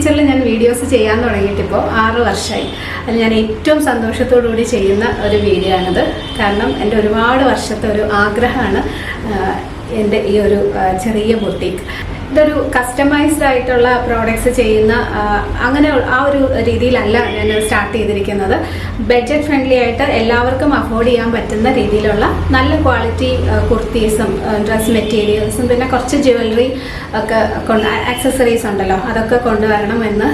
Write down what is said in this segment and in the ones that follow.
കിച്ചണിൽ ഞാൻ വീഡിയോസ് ചെയ്യാൻ തുടങ്ങിയിട്ട് ഇപ്പോൾ 6 വർഷമായി. അത് ഞാൻ ഏറ്റവും സന്തോഷത്തോടുകൂടി ചെയ്യുന്ന ഒരു വീഡിയോ ആണിത്. കാരണം എൻ്റെ ഒരുപാട് വർഷത്തെ ഒരു ആഗ്രഹമാണ് എൻ്റെ ഈ ഒരു ചെറിയ ബൊട്ടീക്ക്. ഇതൊരു കസ്റ്റമൈസ്ഡ് ആയിട്ടുള്ള പ്രോഡക്ട്സ് ചെയ്യുന്ന അങ്ങനെ ആ ഒരു രീതിയിലല്ല ഞാൻ സ്റ്റാർട്ട് ചെയ്തിരിക്കുന്നത്. ബഡ്ജറ്റ് ഫ്രണ്ട്ലി ആയിട്ട് എല്ലാവർക്കും അഫോർഡ് ചെയ്യാൻ പറ്റുന്ന രീതിയിലുള്ള നല്ല ക്വാളിറ്റി കുർത്തീസും ഡ്രസ് മെറ്റീരിയൽസും പിന്നെ കുറച്ച് ജ്വല്ലറി ഒക്കെ ആക്സസറീസ് ഉണ്ടല്ലോ, അതൊക്കെ കൊണ്ടുവരണമെന്ന്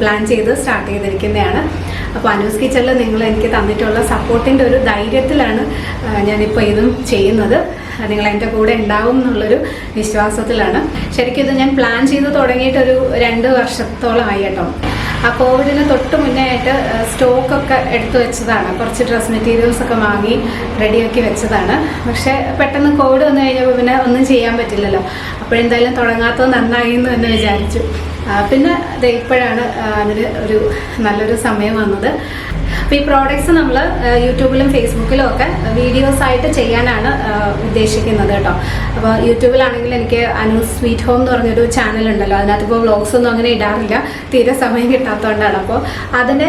പ്ലാൻ ചെയ്ത് സ്റ്റാർട്ട് ചെയ്തിരിക്കുന്നതാണ്. അപ്പോൾ അനൂസ് കിച്ചണിൽ നിങ്ങൾ എനിക്ക് തന്നിട്ടുള്ള സപ്പോർട്ടിൻ്റെ ഒരു ധൈര്യത്തിലാണ് ഞാനിപ്പോൾ ഇതും ചെയ്യുന്നത്. നിങ്ങൾ എൻ്റെ കൂടെ ഉണ്ടാവും എന്നുള്ളൊരു വിശ്വാസത്തിലാണ്. ശരിക്കും ഇത് ഞാൻ പ്ലാൻ ചെയ്ത് തുടങ്ങിയിട്ടൊരു 2 വർഷത്തോളമായി കേട്ടോ. ആ കോവിഡിന് തൊട്ട് മുന്നേ ആയിട്ട് സ്റ്റോക്കൊക്കെ എടുത്തു വെച്ചതാണ്. കുറച്ച് ഡ്രസ് മെറ്റീരിയൽസ് ഒക്കെ വാങ്ങി റെഡിയാക്കി വെച്ചതാണ്. പക്ഷേ പെട്ടെന്ന് കോവിഡ് വന്നു കഴിഞ്ഞപ്പോൾ പിന്നെ ഒന്നും ചെയ്യാൻ പറ്റില്ലല്ലോ. അപ്പോഴെന്തായാലും തുടങ്ങാത്തത് നന്നായി എന്ന് തന്നെ വിചാരിച്ചു. പിന്നെ ഇത് ഇപ്പോഴാണ് അതിന് ഒരു നല്ലൊരു സമയം വന്നത്. അപ്പോൾ ഈ പ്രോഡക്ട്സ് നമ്മൾ യൂട്യൂബിലും ഫേസ്ബുക്കിലും ഒക്കെ വീഡിയോസ് ആയിട്ട് ചെയ്യാനാണ് ഉദ്ദേശിക്കുന്നത് കേട്ടോ. അപ്പോൾ യൂട്യൂബിലാണെങ്കിൽ എനിക്ക് അനു സ്വീറ്റ് ഹോം എന്ന് പറഞ്ഞൊരു ചാനൽ ഉണ്ടല്ലോ, അതിനകത്ത് ഇപ്പോൾ വ്ളോഗ്സ് ഒന്നും അങ്ങനെ ഇടാറില്ല, തീരെ സമയം കിട്ടാത്തതുകൊണ്ടാണ്. അപ്പോൾ അതിന്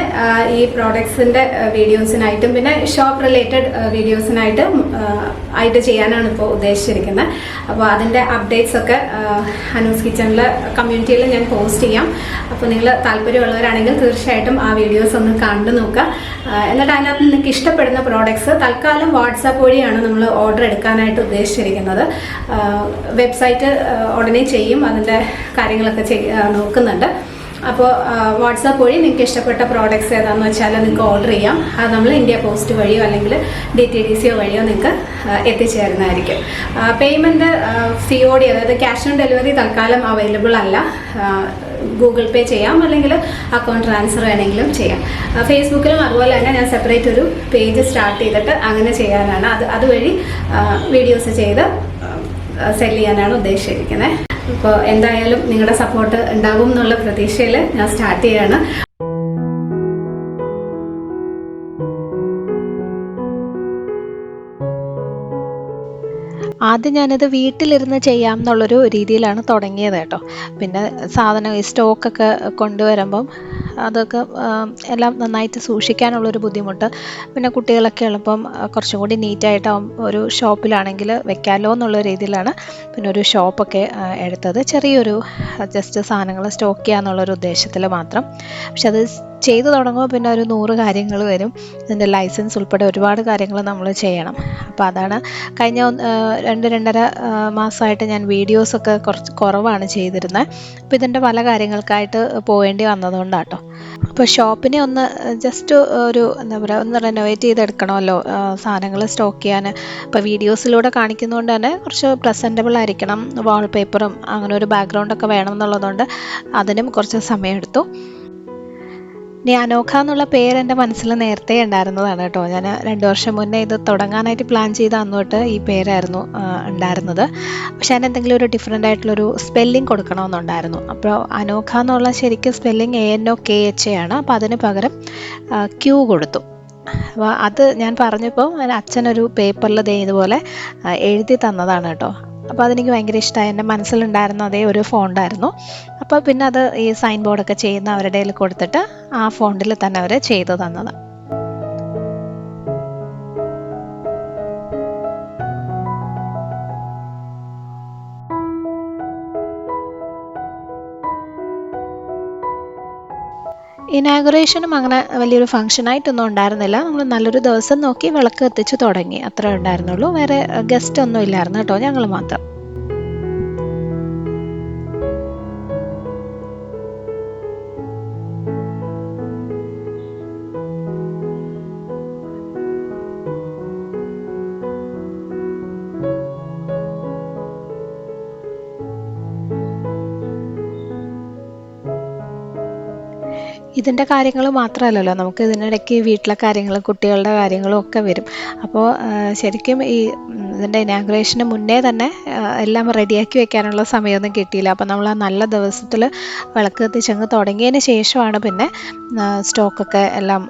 ഈ പ്രോഡക്ട്സിൻ്റെ വീഡിയോസിനായിട്ടും പിന്നെ ഷോപ്പ് റിലേറ്റഡ് വീഡിയോസിനായിട്ട് ചെയ്യാനാണ് ഇപ്പോൾ ഉദ്ദേശിച്ചിരിക്കുന്നത്. അപ്പോൾ അതിൻ്റെ അപ്ഡേറ്റ്സ് ഒക്കെ അനൂസ് കിച്ചണിലെ കമ്മ്യൂണിറ്റിയിൽ ഞാൻ പോസ്റ്റ് ചെയ്യാം. അപ്പോൾ നിങ്ങൾ താല്പര്യമുള്ളവരാണെങ്കിൽ തീർച്ചയായിട്ടും ആ വീഡിയോസ് ഒന്ന് കണ്ടു നോക്കുക. എന്നിട്ട് അതിനകത്ത് നിങ്ങൾക്ക് ഇഷ്ടപ്പെടുന്ന പ്രോഡക്ട്സ് തൽക്കാലം വാട്സാപ്പ് വഴിയാണ് നമ്മൾ ഓർഡർ എടുക്കാനായിട്ട് ഉദ്ദേശിച്ചിരിക്കുന്നത്. വെബ്സൈറ്റ് ഉടനെ ചെയ്യും, അതിൻ്റെ കാര്യങ്ങളൊക്കെ നോക്കുന്നുണ്ട്. അപ്പോൾ വാട്സാപ്പ് വഴി നിങ്ങൾക്ക് ഇഷ്ടപ്പെട്ട പ്രോഡക്ട്സ് ഏതാണെന്ന് വെച്ചാൽ നിങ്ങൾക്ക് ഓർഡർ ചെയ്യാം. അത് നമ്മൾ ഇന്ത്യ പോസ്റ്റ് വഴിയോ അല്ലെങ്കിൽ DTDC വഴിയോ നിങ്ങൾക്ക് എത്തിച്ചു തരുന്നതായിരിക്കും. പേയ്മെൻറ്റ് COD അതായത് ക്യാഷ് ഓൺ ഡെലിവറി തൽക്കാലം അവൈലബിൾ അല്ല. ഗൂഗിൾ പേ ചെയ്യാം, അല്ലെങ്കിൽ അക്കൗണ്ട് ട്രാൻസ്ഫർ വേണമെങ്കിലും ചെയ്യാം. ഫേസ്ബുക്കിലും അതുപോലെ തന്നെ ഞാൻ സെപ്പറേറ്റ് ഒരു പേജ് സ്റ്റാർട്ട് ചെയ്തിട്ട് അങ്ങനെ ചെയ്യാനാണ്. അതുവഴി വീഡിയോസ് ചെയ്ത് സെല് ചെയ്യാനാണ് ഉദ്ദേശിച്ചിരിക്കുന്നത്. അപ്പോൾ എന്തായാലും നിങ്ങളുടെ സപ്പോർട്ട് ഉണ്ടാകും എന്നുള്ള പ്രതീക്ഷയിൽ ഞാൻ സ്റ്റാർട്ട് ചെയ്യാണ്. ആദ്യം ഞാനിത് വീട്ടിലിരുന്ന് ചെയ്യാം എന്നുള്ളൊരു രീതിയിലാണ് തുടങ്ങിയത് കേട്ടോ. പിന്നെ സാധനം ഈ സ്റ്റോക്കൊക്കെ കൊണ്ടുവരുമ്പം അതൊക്കെ എല്ലാം നന്നായിട്ട് സൂക്ഷിക്കാനുള്ളൊരു ബുദ്ധിമുട്ട്, പിന്നെ കുട്ടികളൊക്കെ ഉള്ളപ്പം കുറച്ചും കൂടി നീറ്റായിട്ടാവും ഒരു ഷോപ്പിലാണെങ്കിൽ വെക്കാമല്ലോ എന്നുള്ള രീതിയിലാണ് പിന്നെ ഒരു ഷോപ്പൊക്കെ എടുത്തത്. ചെറിയൊരു ജസ്റ്റ് സാധനങ്ങൾ സ്റ്റോക്ക് ചെയ്യാന്നുള്ളൊരു ഉദ്ദേശത്തിൽ മാത്രം. പക്ഷെ അത് ചെയ്തു തുടങ്ങുമ്പോൾ പിന്നെ ഒരു 100 കാര്യങ്ങൾ വരും. ഇതിൻ്റെ ലൈസൻസ് ഉൾപ്പെടെ ഒരുപാട് കാര്യങ്ങൾ നമ്മൾ ചെയ്യണം. അപ്പോൾ അതാണ് കഴിഞ്ഞ 2-2.5 മാസമായിട്ട് ഞാൻ വീഡിയോസൊക്കെ കുറവാണ് ചെയ്തിരുന്നത്. അപ്പോൾ ഇതിൻ്റെ പല കാര്യങ്ങൾക്കായിട്ട് പോകേണ്ടി വന്നതുകൊണ്ടാട്ടോ. അപ്പോൾ ഷോപ്പിനെ ഒന്ന് ജസ്റ്റ് ഒരു എന്താ പറയുക, ഒന്ന് റെനോവേറ്റ് ചെയ്തെടുക്കണമല്ലോ സാധനങ്ങൾ സ്റ്റോക്ക് ചെയ്യാൻ. ഇപ്പോൾ വീഡിയോസിലൂടെ കാണിക്കുന്നതുകൊണ്ട് തന്നെ കുറച്ച് പ്രസൻറ്റബിൾ ആയിരിക്കണം, വാൾപേപ്പറും അങ്ങനെ ഒരു ബാക്ക്ഗ്രൗണ്ടൊക്കെ വേണം എന്നുള്ളതുകൊണ്ട് അതിനും കുറച്ച് സമയമെടുത്തു. ഇനി AnoQa എന്നുള്ള പേര് എൻ്റെ മനസ്സിൽ നേരത്തെ ഉണ്ടായിരുന്നതാണ് കേട്ടോ. ഞാൻ 2 വർഷം മുന്നേ ഇത് തുടങ്ങാനായിട്ട് പ്ലാൻ ചെയ്ത അന്ന് തൊട്ട് ഈ പേരായിരുന്നു ഉണ്ടായിരുന്നത്. പക്ഷെ അതിന് എന്തെങ്കിലും ഒരു ഡിഫറെൻ്റ് ആയിട്ടുള്ളൊരു സ്പെല്ലിംഗ് കൊടുക്കണമെന്നുണ്ടായിരുന്നു. അപ്പോൾ AnoQa എന്നുള്ള ശരിക്കും സ്പെല്ലിംഗ് ANOKHA ആണ്. അപ്പോൾ അതിന് പകരം Q കൊടുത്തു. അപ്പോൾ അത് ഞാൻ പറഞ്ഞപ്പോൾ അച്ഛനൊരു പേപ്പറിൽ ഇതുപോലെ എഴുതി തന്നതാണ് കേട്ടോ. അപ്പോൾ അതെനിക്ക് ഭയങ്കര ഇഷ്ടമായി. എൻ്റെ മനസ്സിലുണ്ടായിരുന്ന അതേ ഒരു ഫോണ്ടായിരുന്നു. അപ്പോൾ പിന്നെ അത് ഈ സൈൻ ബോർഡൊക്കെ ചെയ്യുന്ന അവരുടെ കയ്യിൽ കൊടുത്തിട്ട് ആ ഫോണ്ടിൽ തന്നെ അവർ ചെയ്തു തന്നതാണ്. ഇനാഗുറേഷനും അങ്ങനെ വലിയൊരു ഫംഗ്ഷനായിട്ടൊന്നും ഉണ്ടായിരുന്നില്ല. നമ്മൾ നല്ലൊരു ദിവസം നോക്കി വിളക്ക് കത്തിച്ച് തുടങ്ങി, അത്രേ ഉണ്ടായിരുന്നുള്ളൂ. വേറെ ഗസ്റ്റ് ഒന്നും ഇല്ലായിരുന്നു കേട്ടോ, ഞങ്ങൾ മാത്രം. ഇതിൻ്റെ കാര്യങ്ങൾ മാത്രമല്ലല്ലോ, നമുക്ക് ഇതിനിടയ്ക്ക് വീട്ടിലെ കാര്യങ്ങളും കുട്ടികളുടെ കാര്യങ്ങളും ഒക്കെ വരും. അപ്പോൾ ശരിക്കും ഇതിൻ്റെ ഇനാഗുറേഷന് മുന്നേ തന്നെ എല്ലാം റെഡിയാക്കി വെക്കാനുള്ള സമയമൊന്നും കിട്ടിയില്ല. അപ്പോൾ നമ്മൾ ആ നല്ല ദിവസത്തിൽ വിളക്ക് കത്തിച്ചങ്ങ് തുടങ്ങിയതിന് ശേഷമാണ് പിന്നെ സ്റ്റോക്കൊക്കെ എല്ലാം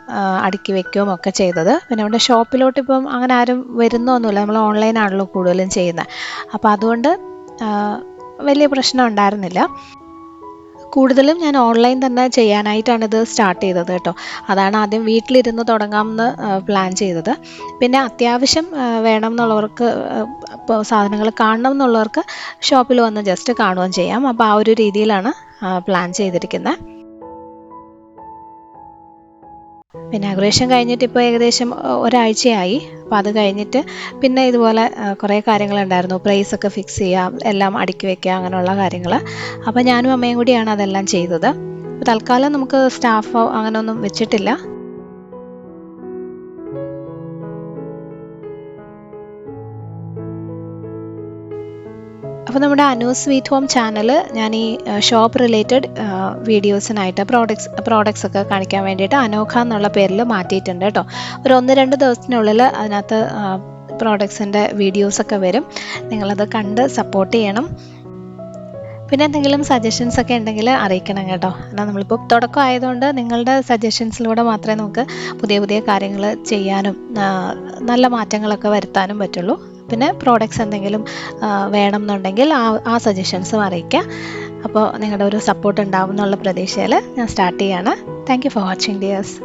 അടുക്കി വെക്കുകയും ഒക്കെ ചെയ്തത്. പിന്നെ നമ്മുടെ ഷോപ്പിലോട്ട് ഇപ്പം അങ്ങനെ ആരും വരുന്നൊന്നുമില്ല, നമ്മൾ ഓൺലൈനാണല്ലോ കൂടുതലും ചെയ്യുന്നത്. അപ്പോൾ അതുകൊണ്ട് വലിയ പ്രശ്നം ഉണ്ടായിരുന്നില്ല. കൂടുതലും ഞാൻ ഓൺലൈൻ തന്നെ ചെയ്യാനായിട്ടാണ് ഇത് സ്റ്റാർട്ട് ചെയ്തത് കേട്ടോ. അതാണ് ആദ്യം വീട്ടിലിരുന്ന് തുടങ്ങാമെന്ന് പ്ലാൻ ചെയ്തത്. പിന്നെ അത്യാവശ്യം വേണം എന്നുള്ളവർക്ക്, ഇപ്പോൾ സാധനങ്ങൾ കാണണം എന്നുള്ളവർക്ക് ഷോപ്പിൽ വന്ന് ജസ്റ്റ് കാണുകയും ചെയ്യാം. അപ്പോൾ ആ ഒരു രീതിയിലാണ് പ്ലാൻ ചെയ്തിരിക്കുന്നത്. ഇനാഗുറേഷൻ കഴിഞ്ഞിട്ട് ഇപ്പോൾ ഏകദേശം ഒരാഴ്ചയായി. അപ്പോൾ അത് കഴിഞ്ഞിട്ട് പിന്നെ ഇതുപോലെ കുറേ കാര്യങ്ങളുണ്ടായിരുന്നു. പ്രൈസൊക്കെ ഫിക്സ് ചെയ്യുക, എല്ലാം അടുക്കി വയ്ക്കുക, അങ്ങനെയുള്ള കാര്യങ്ങൾ. അപ്പോൾ ഞാനും അമ്മയും കൂടിയാണ് അതെല്ലാം ചെയ്തത്. അപ്പോൾ തൽക്കാലം നമുക്ക് സ്റ്റാഫോ അങ്ങനെയൊന്നും വെച്ചിട്ടില്ല. അപ്പോൾ നമ്മുടെ അനു സ്വീറ്റ് ഹോം ചാനൽ ഞാൻ ഈ ഷോപ്പ് റിലേറ്റഡ് വീഡിയോസിനായിട്ട് പ്രോഡക്ട്സ് ഒക്കെ കാണിക്കാൻ വേണ്ടിയിട്ട് AnoQa എന്നുള്ള പേരിൽ മാറ്റിയിട്ടുണ്ട് കേട്ടോ. ഒരു 1-2 ദിവസത്തിനുള്ളിൽ അതിനകത്ത് പ്രോഡക്ട്സിൻ്റെ വീഡിയോസൊക്കെ വരും. നിങ്ങളത് കണ്ട് സപ്പോർട്ട് ചെയ്യണം. പിന്നെ എന്തെങ്കിലും സജഷൻസ് ഒക്കെ ഉണ്ടെങ്കിൽ അറിയിക്കണം കേട്ടോ. എന്നാൽ നമ്മളിപ്പോൾ തുടക്കം ആയതുകൊണ്ട് നിങ്ങളുടെ സജഷൻസിലൂടെ മാത്രമേ നമുക്ക് പുതിയ പുതിയ കാര്യങ്ങൾ ചെയ്യാനും നല്ല മാറ്റങ്ങളൊക്കെ വരുത്താനും പറ്റുള്ളൂ. പിന്നെ പ്രോഡക്ട്സ് എന്തെങ്കിലും വേണം എന്നുണ്ടെങ്കിൽ ആ സജഷൻസും അറിയിക്കുക. അപ്പോൾ നിങ്ങളുടെ ഒരു സപ്പോർട്ട് ഉണ്ടാവും എന്നുള്ള പ്രതീക്ഷയിൽ ഞാൻ സ്റ്റാർട്ട് ചെയ്യാണ്. Thank you for watching dears.